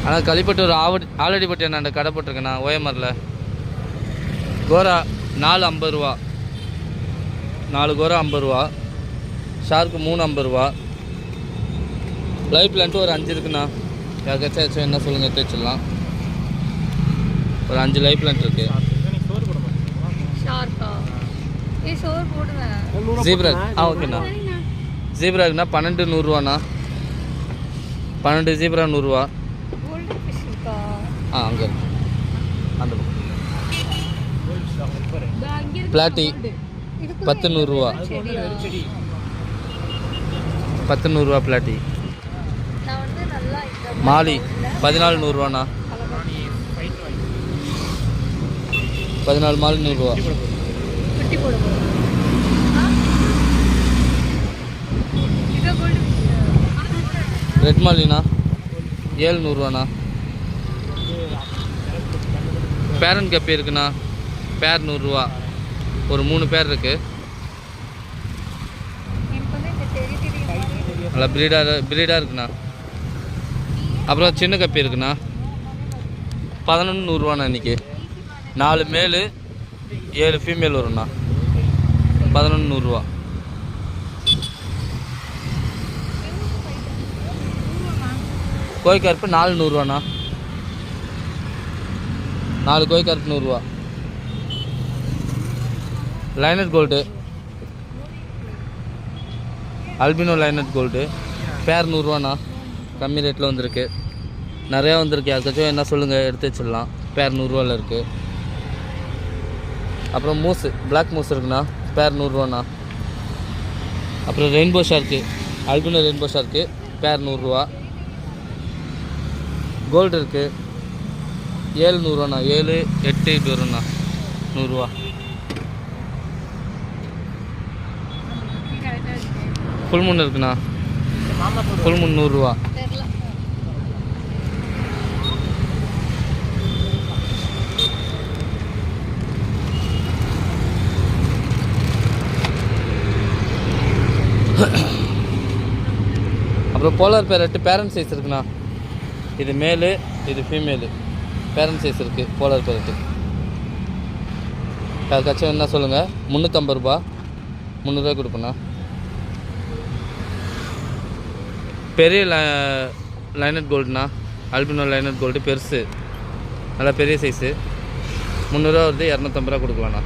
ஆனால் களிப்பட்டு ஆலடிப்பட்டு என்ன கடை போட்டிருக்கேண்ணா ஓஎம்ஆரில். கோரா 4 50 ரூபா, 4 கோரா 50 ரூபா, ஷார்க்கு 3 50 ரூபா. லைவ் பிளான்ட்டு ஒரு 5 இருக்குண்ணா. யாருக்காச்சும் என்ன சொல்லுங்கள் தேய்ச்சிடலாம். ஒரு 5 லைவ் பிளான்ட் இருக்குது. ஜீப்ரா ஓகேண்ணா. ஜீப்ரா இருக்குண்ணா 12 100 ரூபாண்ணா. 12 ஜீப்ரா 100 ரூபா. அங்கே இருக்கு அந்த பிளாட்டி 10 100 ரூபா. 10 100 ரூபா பிளாட்டி. மாலி 14 100 ரூபாண்ணா. 14 மாலி 100 ரூபா. ரெட் மாலினா 7 100 ரூபாண்ணா. பேரன் கப்பி இருக்குண்ணா. பேர் 100 ரூபா. ஒரு 3 பேர் இருக்குது. நல்லா ப்ரீடாக இருக்குண்ணா. அப்புறம் சின்ன கப்பி இருக்குண்ணா. 11 100 ரூபாண்ணா. இன்றைக்கி 4 மேலு 7 ஃபீமேல் வரும்ண்ணா. 11 100 ரூபா. கோழிக்கருப்பு 4 100 ரூபாண்ணா. 4 கோழிக்கருப்பு 100 ரூபா. Lined gold albino lined gold pair 100 ரூபாண்ணா. கம்மி ரேட்டில் வந்திருக்கு. நிறையா வந்திருக்கு. யாருக்காச்சும் என்ன சொல்லுங்கள் எடுத்து வச்சிடலாம். பேர் 100 ரூபாவில் இருக்குது. அப்புறம் மூஸு பிளாக் மூஸ் இருக்குண்ணா. பேர் 100 ரூபாண்ணா. அப்புறம் rainbow shark albino rainbow shark பேர் 100 ரூபா. கோல்டு இருக்குது 7 100 ரூபாண்ணா. 7 8 இப்படி வரும்ண்ணா. 100 ரூபா. ஃபுல் மூன் இருக்குண்ணா. ஃபுல் மூன் 100 ரூபா. அப்புறம் போலார் பேரட்டு பேரண்ட் சைஸ் இருக்குண்ணா. இது மேலு இது ஃபீமேலு. பேரண்ட் சைஸ் இருக்குது போலார் பேரட்டு. யாருக்காச்சும் என்ன சொல்லுங்கள். 350 ரூபா. 300 ரூபாய் கொடுப்பேண்ணா. பெரிய லைனட் கோல்டுண்ணா. அல்பினோ லைனட் கோல்டு பெருசு. நல்லா பெரிய சைஸு. 300 ரூபா வருது. 250 ரூபா கொடுக்கலாண்ணா.